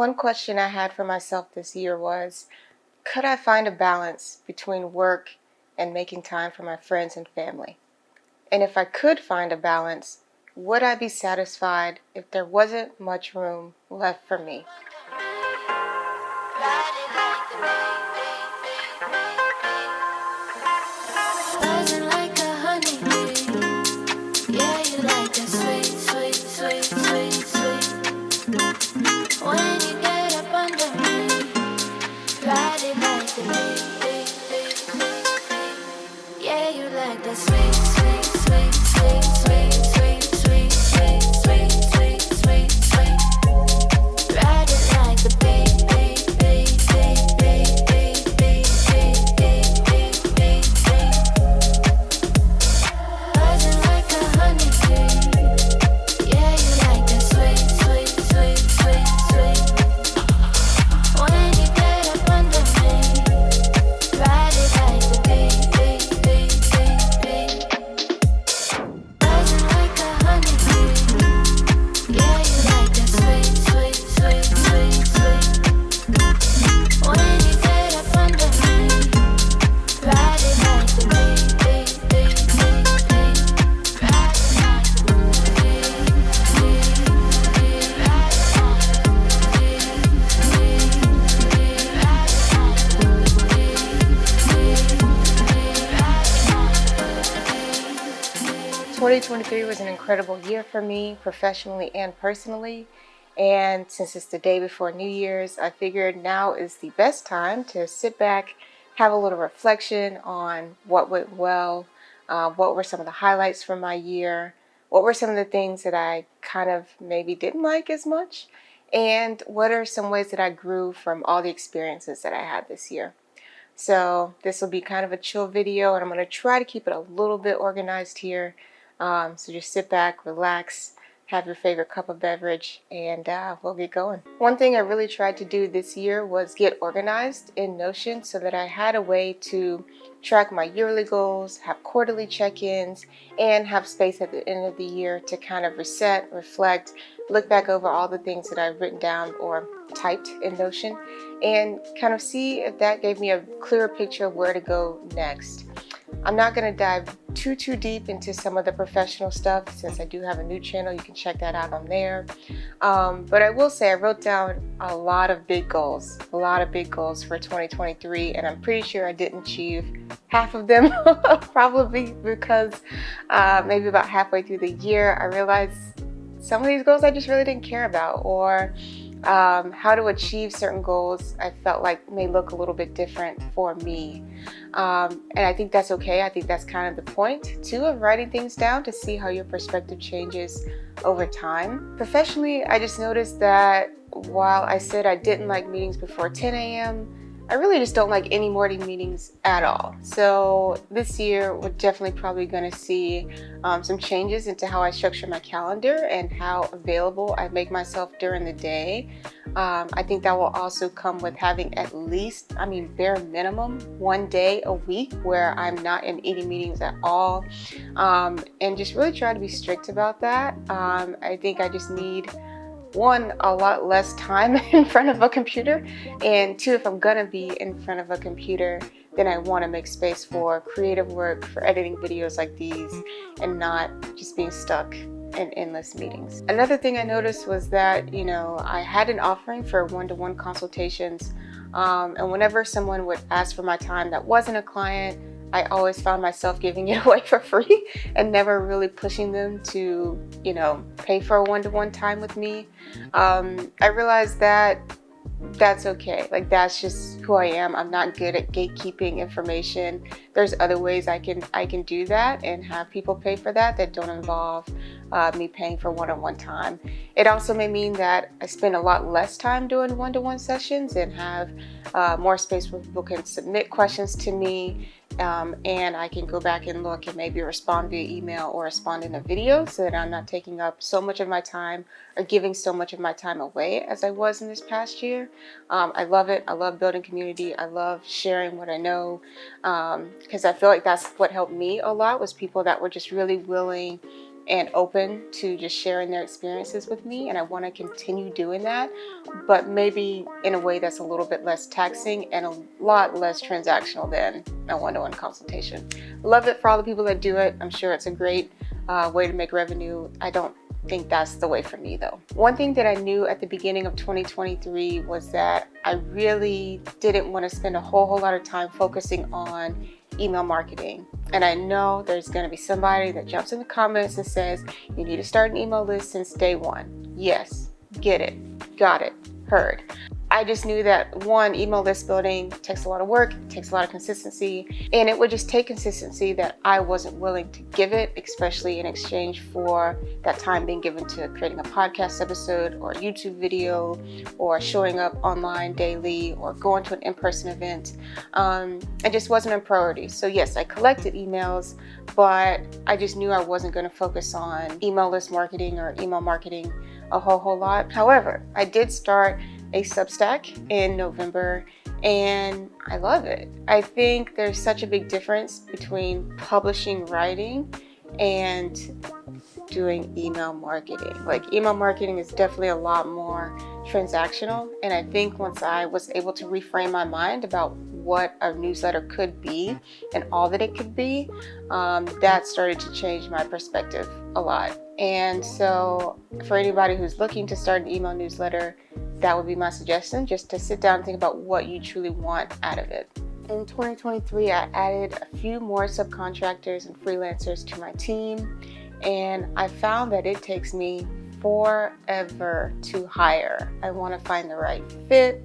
One question I had for myself this year was, could I find a balance between work and making time for my friends and family? And if I could find a balance, would I be satisfied if there wasn't much room left for me? "2023 was an incredible year for me, professionally and personally. And since it's the day before New Year's, I figured now is the best time to sit back, have a little reflection on what went well, what were some of the highlights from my year, what were some of the things that I kind of maybe didn't like as much, and what are some ways that I grew from all the experiences that I had this year." So this will be kind of a chill video, and I'm going to try to keep it a little bit organized here. So just sit back, relax, have your favorite cup of beverage, and we'll get going. One thing I really tried to do this year was get organized in Notion so that I had a way to track my yearly goals, have quarterly check-ins, and have space at the end of the year to kind of reset, reflect, look back over all the things that I've written down or typed in Notion, and kind of see if that gave me a clearer picture of where to go next. I'm not going to dive too deep into some of the professional stuff since I do have a new channel. You can check that out on there. But I will say I wrote down a lot of big goals for 2023, and I'm pretty sure I didn't achieve half of them, probably because maybe about halfway through the year I realized some of these goals I just really didn't care about, or how to achieve certain goals I felt like may look a little bit different for me. And I think that's okay. I think that's kind of the point too of writing things down, to see how your perspective changes over time. Professionally, I just noticed that while I said I didn't like meetings before 10 a.m., I really just don't like any morning meetings at all. So this year we're definitely probably going to see some changes into how I structure my calendar and how available I make myself during the day. I think that will also come with having at least, bare minimum, one day a week where I'm not in any meetings at all, and just really try to be strict about that. I think I just need, one, a lot less time in front of a computer, and two, if I'm gonna be in front of a computer, then I want to make space for creative work, for editing videos like these, and not just being stuck in endless meetings. Another thing I noticed was that, I had an offering for one-to-one consultations, and whenever someone would ask for my time that wasn't a client, I always found myself giving it away for free and never really pushing them to, pay for a one-to-one time with me. I realized that that's okay. Like, that's just who I am. I'm not good at gatekeeping information. There's other ways I can do that and have people pay for that don't involve me paying for one-on-one time. It also may mean that I spend a lot less time doing one-to-one sessions and have more space where people can submit questions to me, and I can go back and look and maybe respond via email or respond in a video, so that I'm not taking up so much of my time or giving so much of my time away as I was in this past year. I love it. I love building community. I love sharing what I know, because I feel like that's what helped me a lot, was people that were just really willing and open to just sharing their experiences with me, and I want to continue doing that, but maybe in a way that's a little bit less taxing and a lot less transactional than a one-to-one consultation. Love it for all the people that do it. I'm sure it's a great way to make revenue. I don't think that's the way for me though. One thing that I knew at the beginning of 2023 was that I really didn't want to spend a whole lot of time focusing on email marketing. And I know there's going to be somebody that jumps in the comments and says, you need to start an email list since day one. Yes, get it, got it, heard. I just knew that one, email list building takes a lot of work, takes a lot of consistency, and it would just take consistency that I wasn't willing to give it, especially in exchange for that time being given to creating a podcast episode or a YouTube video or showing up online daily or going to an in-person event. It just wasn't a priority. So yes, I collected emails, but I just knew I wasn't going to focus on email list marketing or email marketing a whole lot. However, I did start a Substack in November, and I love it. I think there's such a big difference between publishing writing and doing email marketing. Like, email marketing is definitely a lot more transactional, and I think once I was able to reframe my mind about what a newsletter could be and all that it could be, that started to change my perspective a lot. And so for anybody who's looking to start an email newsletter, that would be my suggestion, just to sit down and think about what you truly want out of it. In 2023, I added a few more subcontractors and freelancers to my team, and I found that it takes me forever to hire. I want to find the right fit.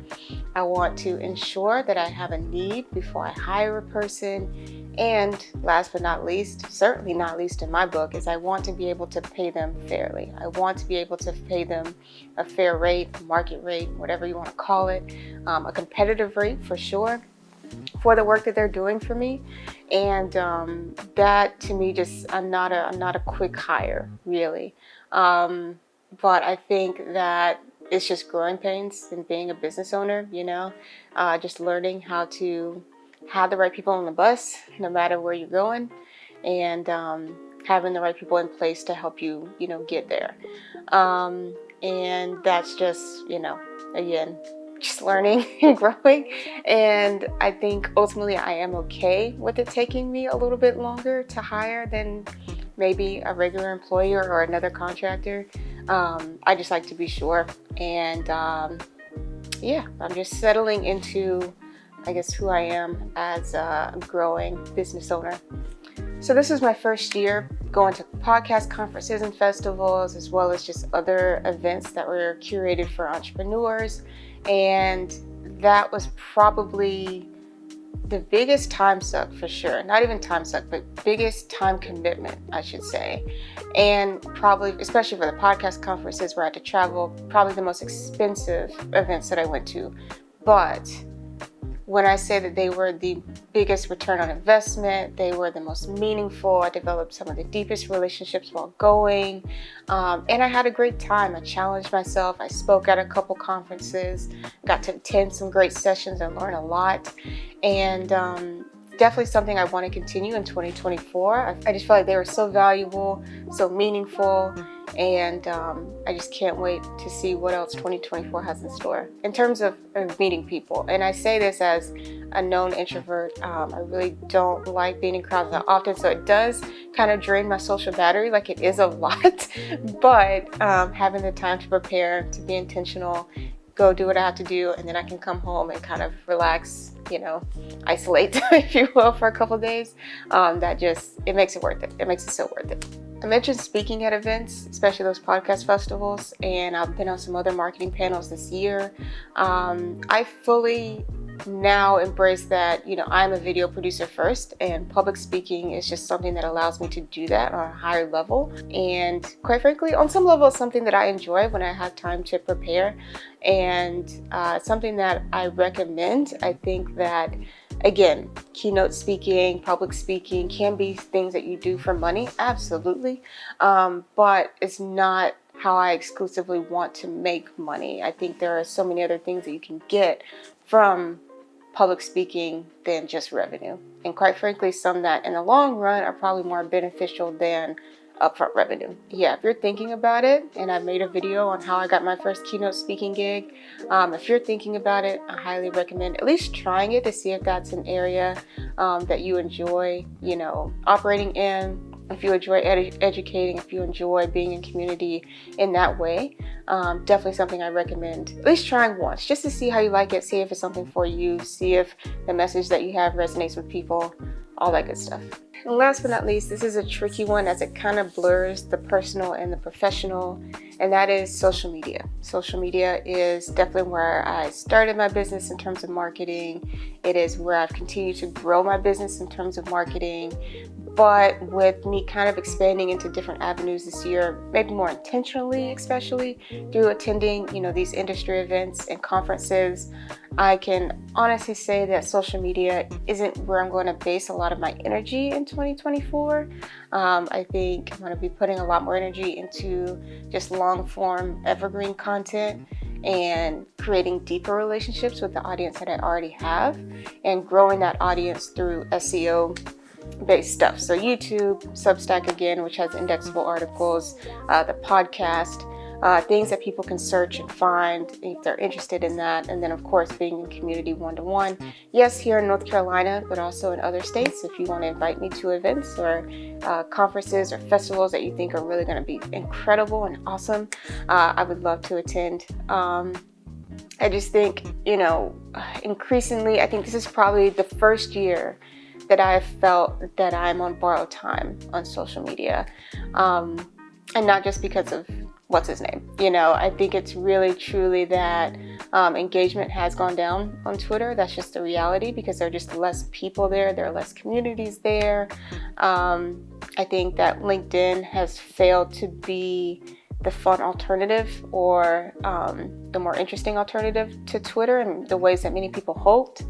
I want to ensure that I have a need before I hire a person. And last but not least, certainly not least in my book, is I want to be able to pay them fairly. I want to be able to pay them a fair rate, market rate, whatever you want to call it, a competitive rate for sure, for the work that they're doing for me. And that to me, just I'm not a quick hire, really. But I think that it's just growing pains in being a business owner, just learning how to have the right people on the bus, no matter where you're going, and having the right people in place to help you, get there. And that's just, again, just learning and growing. And I think ultimately I am okay with it taking me a little bit longer to hire than maybe a regular employer or another contractor. I just like to be sure. And I'm just settling into, I guess, who I am as a growing business owner. So this is my first year going to podcast conferences and festivals, as well as just other events that were curated for entrepreneurs. And that was probably the biggest time suck for sure. Not even time suck, but biggest time commitment, I should say. And probably, especially for the podcast conferences where I had to travel, probably the most expensive events that I went to. But when I say that they were the biggest return on investment, they were the most meaningful. I developed some of the deepest relationships while going, and I had a great time. I challenged myself. I spoke at a couple conferences, got to attend some great sessions and learn a lot, and definitely something I want to continue in 2024. I just felt like they were so valuable, so meaningful, and I just can't wait to see what else 2024 has in store in terms of meeting people. And I say this as a known introvert. I really don't like being in crowds that often, so it does kind of drain my social battery. Like, it is a lot, but having the time to prepare, to be intentional, go do what I have to do, and then I can come home and kind of relax, isolate, if you will, for a couple of days. It makes it worth it. It makes it so worth it. I mentioned speaking at events, especially those podcast festivals, and I've been on some other marketing panels this year. I fully now embrace that, I'm a video producer first, and public speaking is just something that allows me to do that on a higher level. And quite frankly, on some level, it's something that I enjoy when I have time to prepare, and something that I recommend. I think that, again, keynote speaking, public speaking can be things that you do for money, absolutely, but it's not how I exclusively want to make money. I think there are so many other things that you can get from public speaking than just revenue. And quite frankly, some that in the long run are probably more beneficial than upfront revenue. Yeah, if you're thinking about it, and I made a video on how I got my first keynote speaking gig, if you're thinking about it, I highly recommend at least trying it to see if that's an area that you enjoy, operating in. If you enjoy educating, if you enjoy being in community in that way, definitely something I recommend at least trying once, just to see how you like it, see if it's something for you, see if the message that you have resonates with people, all that good stuff. And last but not least, this is a tricky one as it kind of blurs the personal and the professional, and that is social media. Social media is definitely where I started my business in terms of marketing. It is where I've continued to grow my business in terms of marketing. But with me kind of expanding into different avenues this year, maybe more intentionally, especially through attending, these industry events and conferences, I can honestly say that social media isn't where I'm going to base a lot of my energy in 2024. I think I'm going to be putting a lot more energy into just long form evergreen content and creating deeper relationships with the audience that I already have and growing that audience through SEO based stuff. So YouTube, Substack again, which has indexable articles, the podcast, things that people can search and find if they're interested in that. And then of course, being in community one-to-one. Yes, here in North Carolina, but also in other states. If you want to invite me to events or conferences or festivals that you think are really going to be incredible and awesome, I would love to attend. I just think, increasingly, I think this is probably the first year that I've felt that I'm on borrowed time on social media. And not just because of what's his name. I think it's really truly that engagement has gone down on Twitter. That's just the reality because there are just less people there. There are less communities there. I think that LinkedIn has failed to be the fun alternative or the more interesting alternative to Twitter in the ways that many people hoped.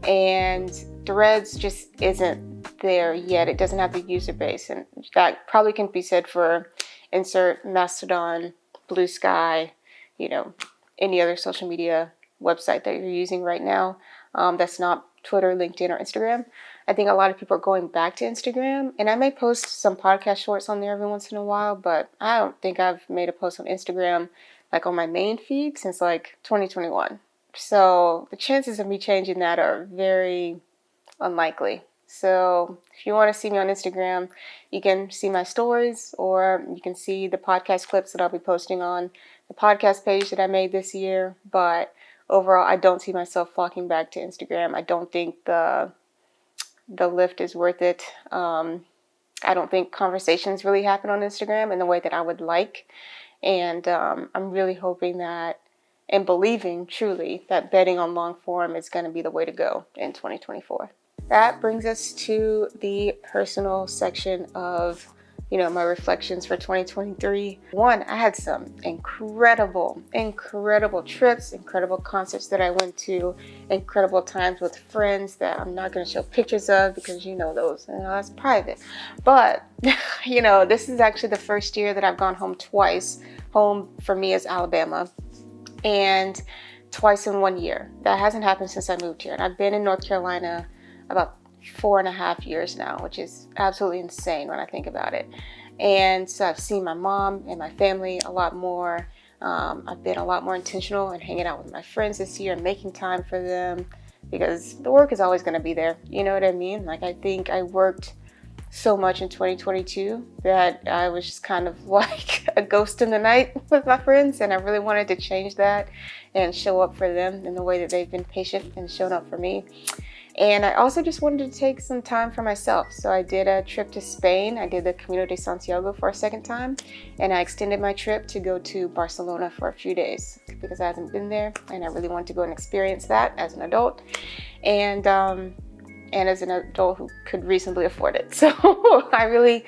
And Threads just isn't there yet. It doesn't have the user base. And that probably can be said for insert Mastodon, Blue Sky, any other social media website that you're using right now. That's not Twitter, LinkedIn, or Instagram. I think a lot of people are going back to Instagram. And I may post some podcast shorts on there every once in a while, but I don't think I've made a post on Instagram like on my main feed since like 2021. So the chances of me changing that are very unlikely. So if you want to see me on Instagram, you can see my stories or you can see the podcast clips that I'll be posting on the podcast page that I made this year. But overall, I don't see myself flocking back to Instagram. I don't think the lift is worth it. I don't think conversations really happen on Instagram in the way that I would like. And I'm really hoping that and believing truly that betting on long form is going to be the way to go in 2024. That brings us to the personal section of, my reflections for 2023. One, I had some incredible trips, incredible concerts that I went to, incredible times with friends that I'm not going to show pictures of because those, that's private. But, this is actually the first year that I've gone home twice. Home for me is Alabama. And twice in 1 year. That hasn't happened since I moved here. And I've been in North Carolina about 4.5 years now, which is absolutely insane when I think about it. And so I've seen my mom and my family a lot more. I've been a lot more intentional in hanging out with my friends this year and making time for them because the work is always going to be there. You know what I mean? Like, I think I worked so much in 2022 that I was just kind of like a ghost in the night with my friends, and I really wanted to change that and show up for them in the way that they've been patient and shown up for me. And I also just wanted to take some time for myself. So I did a trip to Spain. I did the Camino de Santiago for a second time, and I extended my trip to go to Barcelona for a few days because I hadn't been there and I really wanted to go and experience that as an adult. And as an adult who could reasonably afford it. So I really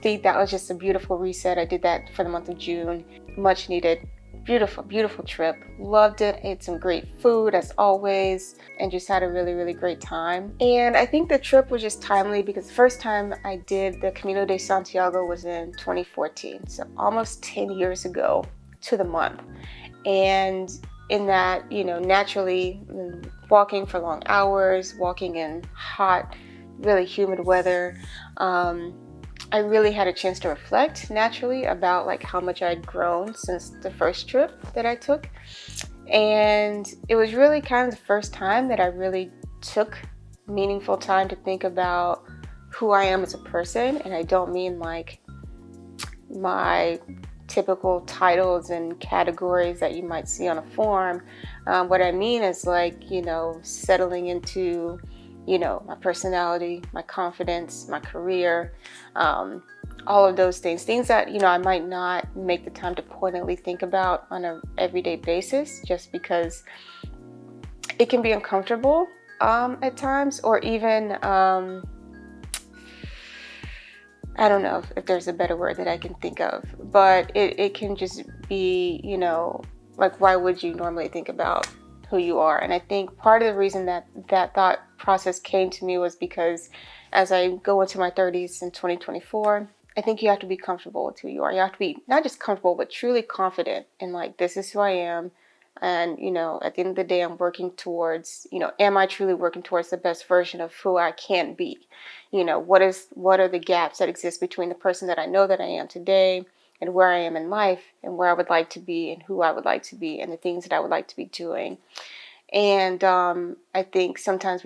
think that was just a beautiful reset. I did that for the month of June. Much needed. Beautiful trip. Loved it. Ate some great food as always and just had a really great time. And I think the trip was just timely because the first time I did the Camino de Santiago was in 2014. So almost 10 years ago to the month. And in that, naturally walking for long hours, walking in hot, really humid weather, I really had a chance to reflect naturally about like how much I'd grown since the first trip that I took. And it was really kind of the first time that I really took meaningful time to think about who I am as a person. And I don't mean like my typical titles and categories that you might see on a form. What I mean is like, settling into, my personality, my confidence, my career, all of those things that, I might not make the time to pointedly think about on an everyday basis, just because it can be uncomfortable at times, or even, I don't know if there's a better word that I can think of, but it can just be, like, why would you normally think about who you are? And I think part of the reason that thought process came to me was because as I go into my 30s in 2024, I think you have to be comfortable with who you are. You have to be not just comfortable, but truly confident in like, this is who I am. And, at the end of the day, I'm working towards, am I truly working towards the best version of who I can be? What are the gaps that exist between the person that I know that I am today and where I am in life and where I would like to be and who I would like to be and the things that I would like to be doing. And I think sometimes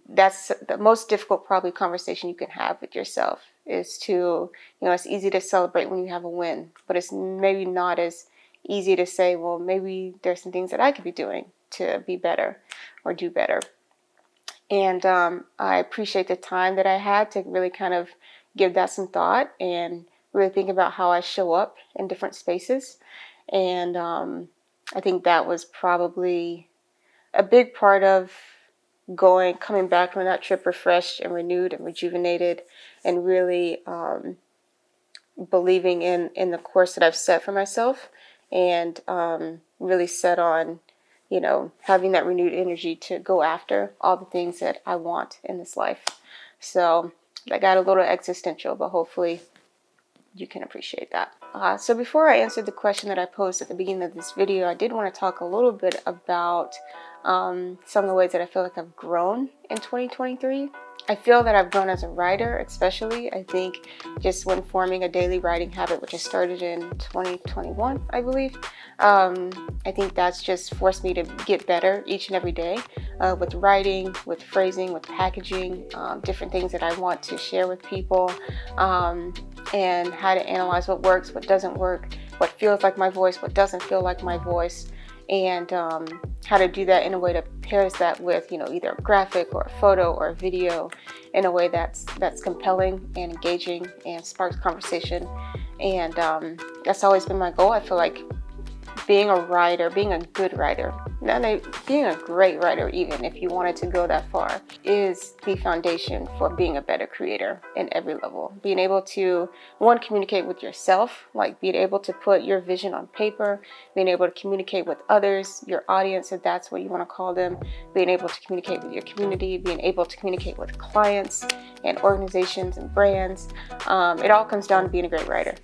that's the most difficult probably conversation you can have with yourself, is to, it's easy to celebrate when you have a win, but it's maybe not as easy to say, well, maybe there's some things that I could be doing to be better or do better. And I appreciate the time that I had to really kind of give that some thought and really think about how I show up in different spaces. And I think that was probably a big part of coming back from that trip refreshed and renewed and rejuvenated, and really believing in the course that I've set for myself, and really set on, having that renewed energy to go after all the things that I want in this life. So I got a little existential, but hopefully you can appreciate that. So before I answer the question that I posed at the beginning of this video, I did want to talk a little bit about some of the ways that I feel like I've grown in 2023. I feel that I've grown as a writer, especially. I think just when forming a daily writing habit, which I started in 2021, I believe. I think that's just forced me to get better each and every day with writing, with phrasing, with packaging, different things that I want to share with people, and how to analyze what works, what doesn't work, what feels like my voice, what doesn't feel like my voice, and how to do that in a way that pairs that with, either a graphic or a photo or a video in a way that's compelling and engaging and sparks conversation. And that's always been my goal. I feel like being a writer, being a good writer, being a great writer, even if you wanted to go that far, is the foundation for being a better creator in every level. Being able to, one, communicate with yourself, like being able to put your vision on paper, being able to communicate with others, your audience, if that's what you want to call them, being able to communicate with your community, being able to communicate with clients and organizations and brands. It all comes down to being a great writer.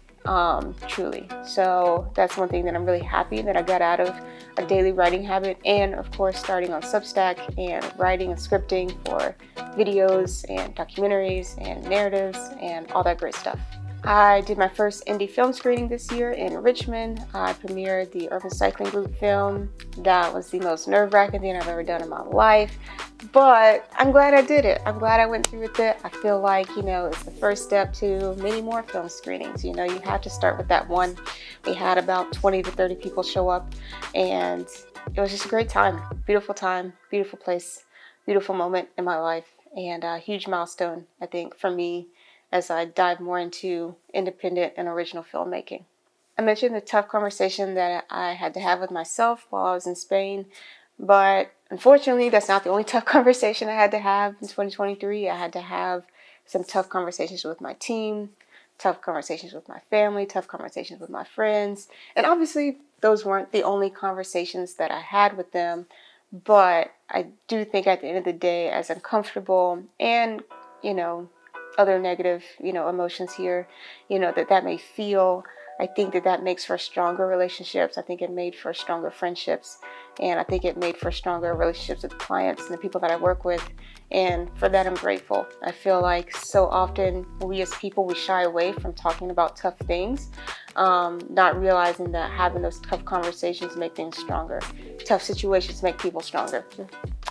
Truly. So that's one thing that I'm really happy that I got out of a daily writing habit, and of course starting on Substack and writing and scripting for videos and documentaries and narratives and all that great stuff. I did my first indie film screening this year in Richmond. I premiered the Urban Cycling Group film. That was the most nerve-wracking thing I've ever done in my life, but I'm glad I did it. I'm glad I went through with it. I feel like, it's the first step to many more film screenings. You have to start with that one. We had about 20 to 30 people show up, and it was just a great time, beautiful place, beautiful moment in my life, and a huge milestone, I think, for me as I dive more into independent and original filmmaking. I mentioned the tough conversation that I had to have with myself while I was in Spain, but unfortunately, that's not the only tough conversation I had to have in 2023. I had to have some tough conversations with my team, tough conversations with my family, tough conversations with my friends, and obviously those weren't the only conversations that I had with them, but I do think at the end of the day, as uncomfortable and, other negative, emotions here, that may feel, I think that makes for stronger relationships. I think it made for stronger friendships. And I think it made for stronger relationships with clients and the people that I work with. And for that, I'm grateful. I feel like so often we as people, we shy away from talking about tough things, not realizing that having those tough conversations make things stronger. Tough situations make people stronger.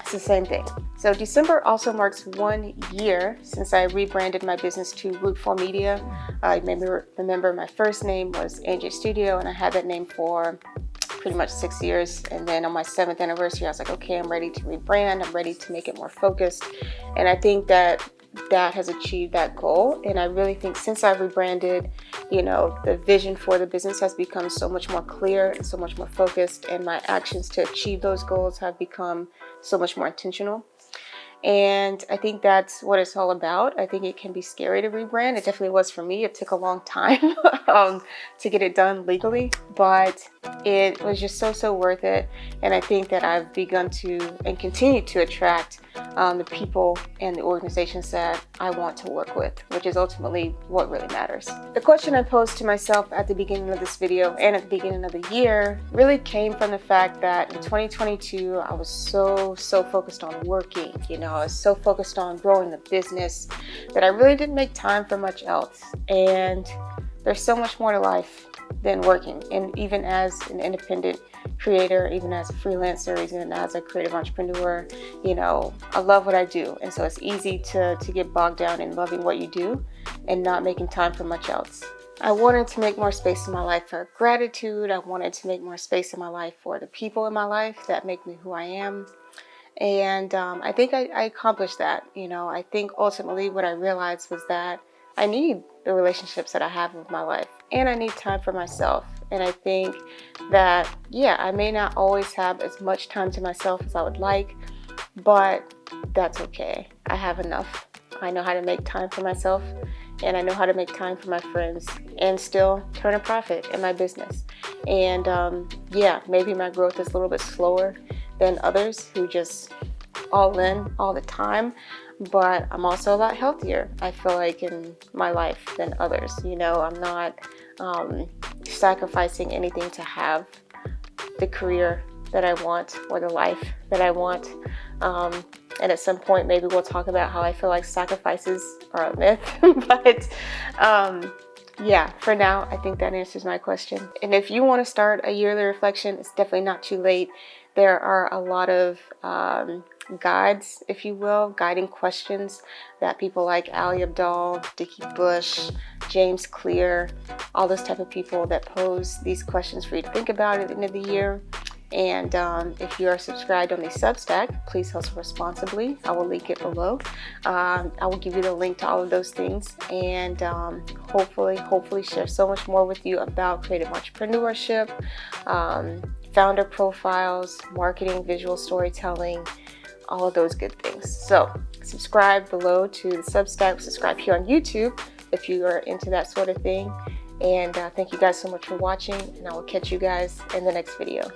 It's the same thing. So December also marks 1 year since I rebranded my business to Rootful Media. I remember my first name was AJ Studio, and I had that name for pretty much 6 years. And then on my 7th anniversary, I was like, okay, I'm ready to rebrand. I'm ready to make it more focused. And I think that has achieved that goal. And I really think since I've rebranded, the vision for the business has become so much more clear and so much more focused. And my actions to achieve those goals have become so much more intentional. And I think that's what it's all about. I think it can be scary to rebrand. It definitely was for me. It took a long time to get it done legally, but it was just so worth it. And I think that I've begun to and continue to attract the people and the organizations that I want to work with, which is ultimately what really matters. The question I posed to myself at the beginning of this video and at the beginning of the year really came from the fact that in 2022, I was so focused on working. I was so focused on growing the business that I really didn't make time for much else. And there's so much more to life than working. And even as an independent creator, even as a freelancer, even as a creative entrepreneur, I love what I do. And so it's easy to get bogged down in loving what you do and not making time for much else. I wanted to make more space in my life for gratitude. I wanted to make more space in my life for the people in my life that make me who I am. And I think I accomplished that. I think ultimately what I realized was that I need the relationships that I have with my life, and I need time for myself. And I think that, I may not always have as much time to myself as I would like, but that's okay. I have enough. I know how to make time for myself, and I know how to make time for my friends and still turn a profit in my business. And maybe my growth is a little bit slower than others who just all in all the time, but I'm also a lot healthier, I feel like, in my life than others. I'm not sacrificing anything to have the career that I want or the life that I want. And at some point, maybe we'll talk about how I feel like sacrifices are a myth. But for now, I think that answers my question. And if you want to start a yearly reflection, it's definitely not too late. There are a lot of guides, if you will, guiding questions that people like Ali Abdaal, Dickie Bush, James Clear, all those type of people that pose these questions for you to think about at the end of the year. And if you are subscribed on the Substack, please host responsibly. I will link it below. I will give you the link to all of those things, and hopefully share so much more with you about creative entrepreneurship, founder profiles, marketing, visual storytelling, all of those good things. So subscribe below to the Substack, subscribe here on YouTube if you are into that sort of thing. And thank you guys so much for watching, and I will catch you guys in the next video.